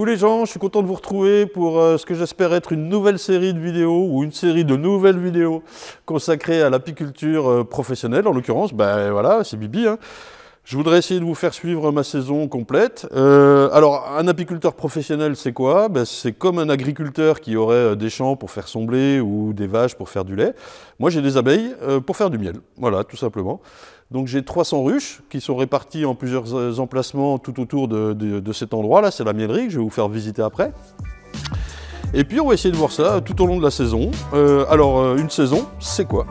Coucou les gens, je suis content de vous retrouver pour ce que j'espère être une nouvelle série de vidéos ou une série de nouvelles vidéos consacrées à l'apiculture professionnelle. En l'occurrence, ben voilà, c'est Bibi, hein. Je voudrais essayer de vous faire suivre ma saison complète. Alors, un apiculteur professionnel, c'est quoi? Ben, c'est comme un agriculteur qui aurait des champs pour faire son blé ou des vaches pour faire du lait. Moi, j'ai des abeilles pour faire du miel. Voilà, tout simplement. Donc, j'ai 300 ruches qui sont réparties en plusieurs emplacements tout autour de cet endroit-là. C'est la miellerie que je vais vous faire visiter après. Et puis, on va essayer de voir ça tout au long de la saison. Alors, une saison, c'est quoi?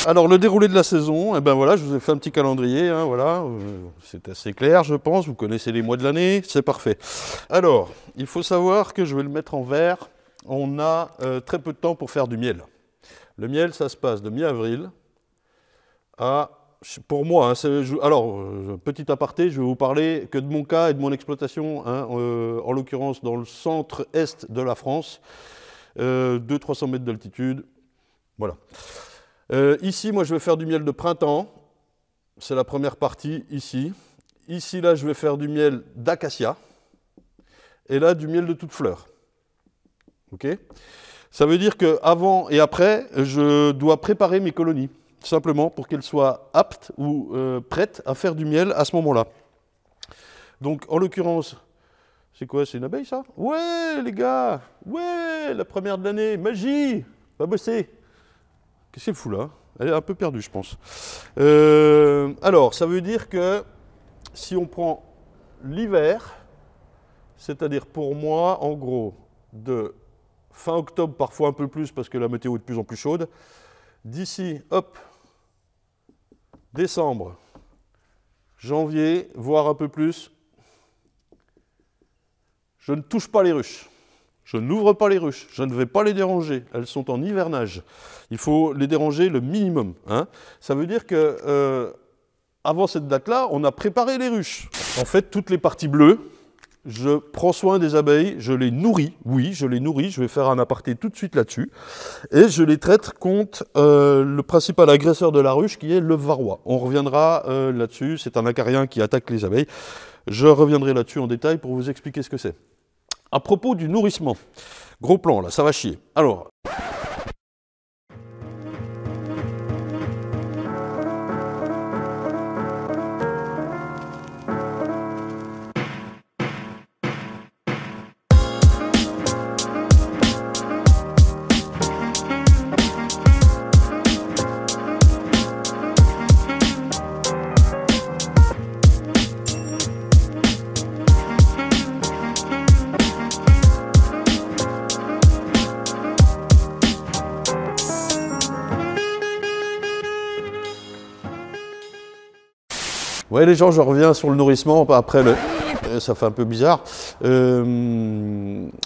Alors le déroulé de la saison, eh ben voilà, je vous ai fait un petit calendrier, hein, voilà, c'est assez clair je pense, vous connaissez les mois de l'année, c'est parfait. Alors, il faut savoir que je vais le mettre en vert, on a très peu de temps pour faire du miel. Le miel, ça se passe de mi-avril à, pour moi, hein, alors, petit aparté, je vais vous parler que de mon cas et de mon exploitation, hein, en l'occurrence dans le centre-est de la France, 200-300 mètres d'altitude, voilà. Ici, moi, je vais faire du miel de printemps. C'est la première partie, ici. Ici, là, je vais faire du miel d'acacia. Et là, du miel de toute fleur. OK? Ça veut dire qu'avant et après, je dois préparer mes colonies, simplement pour qu'elles soient aptes ou prêtes à faire du miel à ce moment-là. Donc, en l'occurrence, c'est quoi? C'est une abeille, ça? Ouais, les gars! Ouais, la première de l'année! Magie! Va bosser! Qu'est-ce qu'elle fout là? Elle est un peu perdue, je pense. Alors, ça veut dire que si on prend l'hiver, c'est-à-dire pour moi, en gros, de fin octobre, parfois un peu plus, parce que la météo est de plus en plus chaude, d'ici, hop, décembre, janvier, voire un peu plus, je ne touche pas les ruches. Je n'ouvre pas les ruches, je ne vais pas les déranger, elles sont en hivernage. Il faut les déranger le minimum, hein. Ça veut dire que avant cette date-là, on a préparé les ruches. En fait, toutes les parties bleues, je prends soin des abeilles, je les nourris, oui, je les nourris, je vais faire un aparté tout de suite là-dessus, et je les traite contre le principal agresseur de la ruche qui est le varroa. On reviendra là-dessus, c'est un acarien qui attaque les abeilles. Je reviendrai là-dessus en détail pour vous expliquer ce que c'est. À propos du nourrissement, gros plan là, ça va chier. Alors, ouais les gens, je reviens sur le nourrissement, après ça fait un peu bizarre.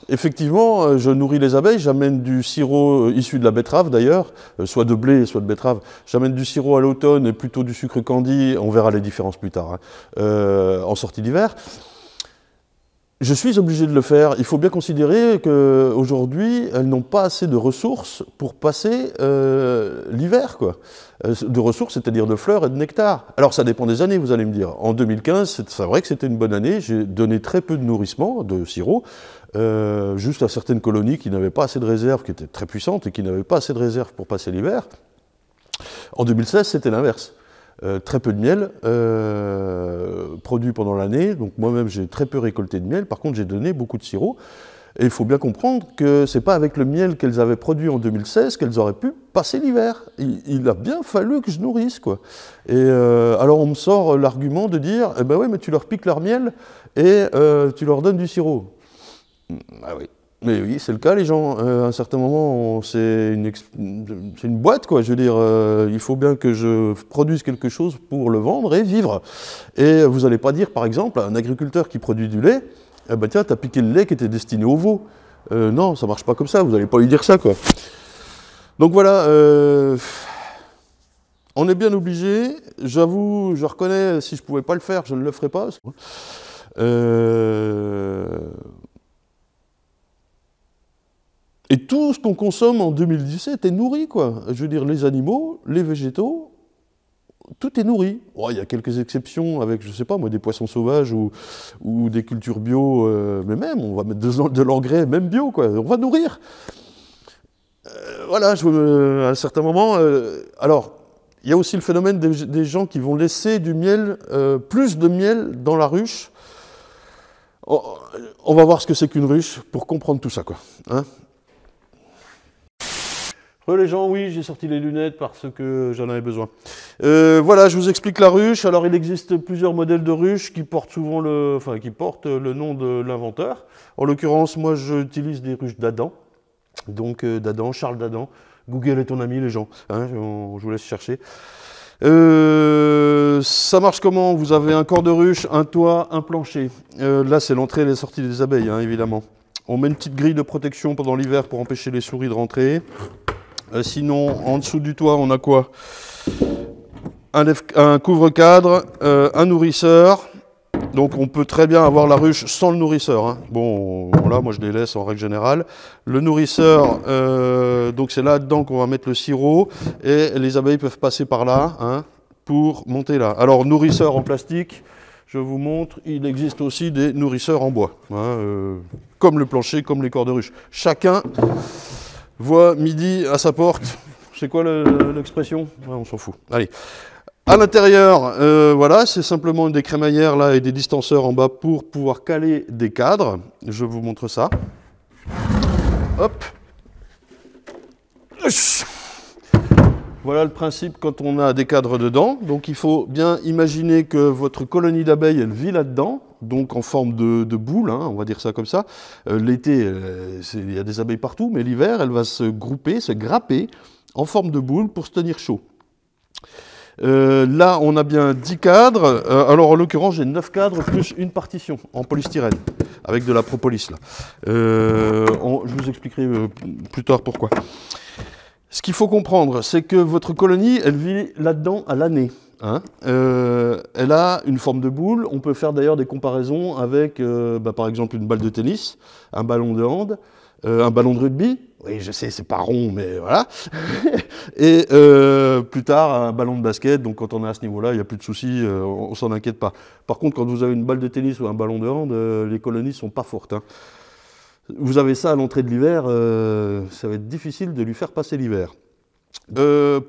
Effectivement, je nourris les abeilles, j'amène du sirop issu de la betterave d'ailleurs, soit de blé, soit de betterave. J'amène du sirop à l'automne et plutôt du sucre candi, on verra les différences plus tard, hein, en sortie d'hiver. Je suis obligé de le faire. Il faut bien considérer qu'aujourd'hui, elles n'ont pas assez de ressources pour passer l'hiver, quoi. De ressources, c'est-à-dire de fleurs et de nectar. Alors ça dépend des années, vous allez me dire. En 2015, c'est vrai que c'était une bonne année. J'ai donné très peu de nourrissement, de sirop, juste à certaines colonies qui n'avaient pas assez de réserves, qui étaient très puissantes et qui n'avaient pas assez de réserves pour passer l'hiver. En 2016, c'était l'inverse. Très peu de miel produit pendant l'année, donc moi-même j'ai très peu récolté de miel, par contre j'ai donné beaucoup de sirop, et il faut bien comprendre que c'est pas avec le miel qu'elles avaient produit en 2016 qu'elles auraient pu passer l'hiver. Il a bien fallu que je nourrisse, quoi. Et alors on me sort l'argument de dire, eh ben ouais, mais tu leur piques leur miel et tu leur donnes du sirop. Ah oui. Mais oui, c'est le cas, les gens. À un certain moment, c'est une boîte, quoi. Je veux dire, il faut bien que je produise quelque chose pour le vendre et vivre. Et vous n'allez pas dire, par exemple, à un agriculteur qui produit du lait, eh ben tiens, tu as piqué le lait qui était destiné aux veaux. Non, ça ne marche pas comme ça, vous n'allez pas lui dire ça, quoi. Donc voilà, on est bien obligé. J'avoue, je reconnais, si je ne pouvais pas le faire, je ne le ferais pas. Et tout ce qu'on consomme en 2017 est nourri, quoi. Je veux dire, les animaux, les végétaux, tout est nourri. Oh, il y a quelques exceptions avec, je sais pas moi, des poissons sauvages ou des cultures bio, mais même, on va mettre de l'engrais, même bio, quoi. On va nourrir. Voilà, à un certain moment... alors, il y a aussi le phénomène des gens qui vont laisser du miel, plus de miel dans la ruche. On va voir ce que c'est qu'une ruche pour comprendre tout ça, quoi. Hein? Les gens, oui, j'ai sorti les lunettes parce que j'en avais besoin. Voilà, je vous explique la ruche. Alors, il existe plusieurs modèles de ruches qui portent souvent le nom de l'inventeur. En l'occurrence, moi, j'utilise des ruches d'Adam. Donc, d'Adam, Charles d'Adam. Google est ton ami, les gens. Hein, je vous laisse chercher. Ça marche comment? Vous avez un corps de ruche, un toit, un plancher. Là, c'est l'entrée et la sortie des abeilles, hein, évidemment. On met une petite grille de protection pendant l'hiver pour empêcher les souris de rentrer. Sinon, en dessous du toit, on a quoi? Un couvre-cadre, un nourrisseur. Donc on peut très bien avoir la ruche sans le nourrisseur. Hein. Bon, là, moi je les laisse en règle générale. Le nourrisseur, donc c'est là-dedans qu'on va mettre le sirop. Et les abeilles peuvent passer par là, hein, pour monter là. Alors, nourrisseur en plastique, je vous montre, il existe aussi des nourrisseurs en bois. Hein, comme le plancher, comme les corps de ruche. Chacun voit midi à sa porte. C'est quoi l'expression? Ouais, on s'en fout. Allez. À l'intérieur, voilà, c'est simplement des crémaillères là et des distanceurs en bas pour pouvoir caler des cadres. Je vous montre ça. Hop. Voilà le principe quand on a des cadres dedans. Donc il faut bien imaginer que votre colonie d'abeilles, elle vit là-dedans. Donc en forme de boule, hein, on va dire ça comme ça. L'été, il y a des abeilles partout, mais l'hiver, elle va se grouper, se grapper en forme de boule pour se tenir chaud. Là, on a bien 10 cadres. Alors en l'occurrence, j'ai 9 cadres plus une partition en polystyrène, avec de la propolis. Là. Je vous expliquerai plus tard pourquoi. Ce qu'il faut comprendre, c'est que votre colonie, elle vit là-dedans à l'année. Hein. Elle a une forme de boule. On peut faire d'ailleurs des comparaisons avec, par exemple, une balle de tennis, un ballon de hand, un ballon de rugby. Oui, je sais, c'est pas rond, mais voilà. Et plus tard, un ballon de basket. Donc, quand on est à ce niveau-là, il n'y a plus de soucis, on s'en inquiète pas. Par contre, quand vous avez une balle de tennis ou un ballon de hand, les colonies ne sont pas fortes. Hein. Vous avez ça à l'entrée de l'hiver, ça va être difficile de lui faire passer l'hiver.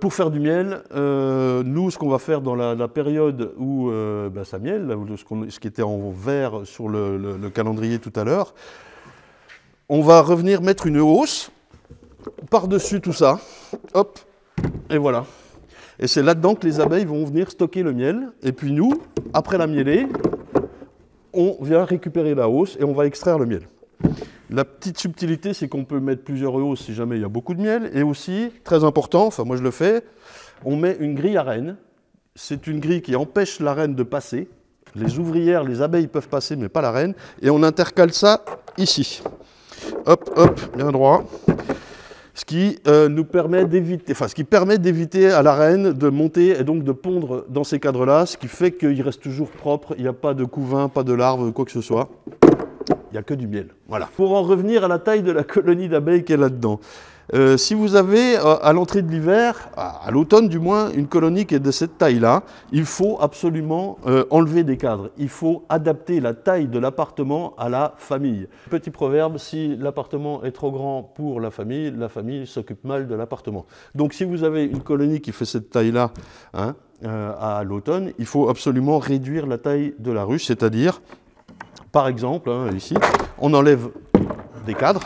Pour faire du miel, nous, ce qu'on va faire dans la période où ça miel, ce qui était en vert sur le calendrier tout à l'heure, on va revenir mettre une hausse par-dessus tout ça, hop, et voilà. Et c'est là-dedans que les abeilles vont venir stocker le miel, et puis nous, après la mielée, on vient récupérer la hausse et on va extraire le miel. La petite subtilité, c'est qu'on peut mettre plusieurs hausses si jamais il y a beaucoup de miel, et aussi, très important, enfin moi je le fais, on met une grille à reine. C'est une grille qui empêche la reine de passer. Les ouvrières, les abeilles peuvent passer, mais pas la reine, et on intercale ça ici. Hop, hop, bien droit. Ce qui nous permet d'éviter, ce qui permet d'éviter à la reine de monter et donc de pondre dans ces cadres-là, ce qui fait qu'il reste toujours propre, il n'y a pas de couvain, pas de larves, quoi que ce soit. Il n'y a que du miel. Voilà. Pour en revenir à la taille de la colonie d'abeilles qui est là-dedans. Si vous avez à l'entrée de l'hiver, à l'automne du moins, une colonie qui est de cette taille-là, il faut absolument enlever des cadres. Il faut adapter la taille de l'appartement à la famille. Petit proverbe, si l'appartement est trop grand pour la famille s'occupe mal de l'appartement. Donc si vous avez une colonie qui fait cette taille-là, hein, à l'automne, il faut absolument réduire la taille de la ruche, c'est-à-dire, par exemple, hein, ici, on enlève des cadres,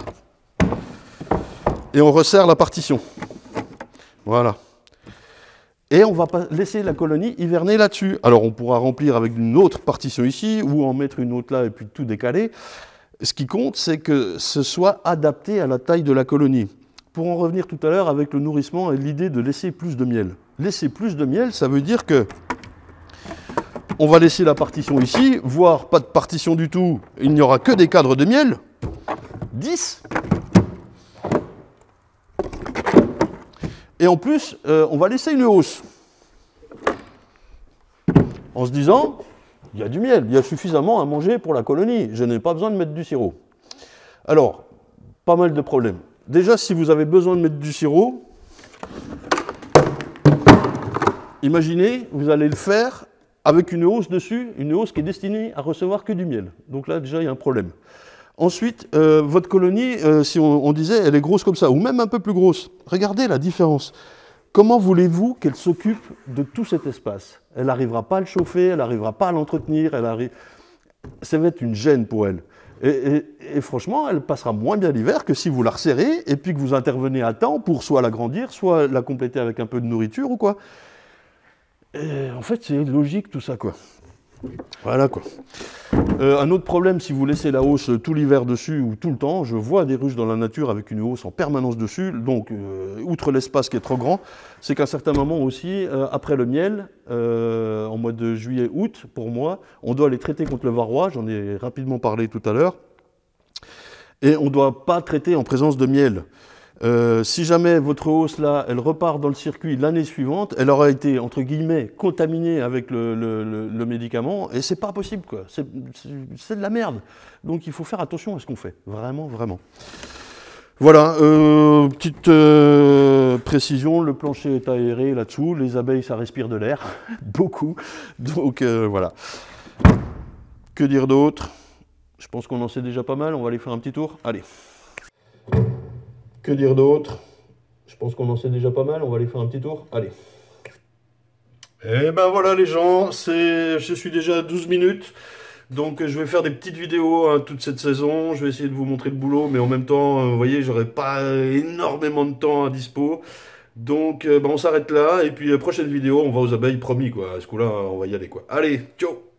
et on resserre la partition. Voilà. Et on va pas laisser la colonie hiverner là-dessus. Alors on pourra remplir avec une autre partition ici, ou en mettre une autre là et puis tout décaler. Ce qui compte, c'est que ce soit adapté à la taille de la colonie. Pour en revenir tout à l'heure avec le nourrissement et l'idée de laisser plus de miel. Laisser plus de miel, ça veut dire que on va laisser la partition ici, voire pas de partition du tout, il n'y aura que des cadres de miel. 10. Et en plus, on va laisser une hausse. En se disant, il y a du miel, il y a suffisamment à manger pour la colonie. Je n'ai pas besoin de mettre du sirop. Alors, pas mal de problèmes. Déjà, si vous avez besoin de mettre du sirop, imaginez, vous allez le faire avec une hausse dessus, une hausse qui est destinée à recevoir que du miel. Donc là, déjà, il y a un problème. Ensuite, votre colonie, si on disait, elle est grosse comme ça, ou même un peu plus grosse. Regardez la différence. Comment voulez-vous qu'elle s'occupe de tout cet espace? Elle n'arrivera pas à le chauffer, elle n'arrivera pas à l'entretenir, ça va être une gêne pour elle. Et franchement, elle passera moins bien l'hiver que si vous la resserrez et puis que vous intervenez à temps pour soit l'agrandir, soit la compléter avec un peu de nourriture ou quoi. Et en fait, c'est logique tout ça, quoi. Voilà, quoi. Un autre problème, si vous laissez la hausse tout l'hiver dessus ou tout le temps, je vois des ruches dans la nature avec une hausse en permanence dessus, donc outre l'espace qui est trop grand, c'est qu'à un certain moment aussi, après le miel, en mois de juillet-août, pour moi, on doit les traiter contre le varroa, j'en ai rapidement parlé tout à l'heure, et on ne doit pas traiter en présence de miel. Si jamais votre hausse là, elle repart dans le circuit l'année suivante, elle aura été entre guillemets contaminée avec le médicament et c'est pas possible quoi. C'est de la merde. Donc il faut faire attention à ce qu'on fait, vraiment, vraiment. Voilà, petite précision, le plancher est aéré là-dessous, les abeilles ça respire de l'air, beaucoup. Donc voilà. Que dire d'autre? Je pense qu'on en sait déjà pas mal, on va aller faire un petit tour. Allez. Que dire d'autre? Je pense qu'on en sait déjà pas mal, on va aller faire un petit tour. Allez. Et ben voilà les gens, je suis déjà à 12 minutes. Donc je vais faire des petites vidéos hein, toute cette saison. Je vais essayer de vous montrer le boulot, mais en même temps, vous voyez, j'aurai pas énormément de temps à dispo. Donc ben, on s'arrête là. Et puis prochaine vidéo, on va aux abeilles, promis quoi. À ce coup-là, on va y aller quoi. Allez, ciao!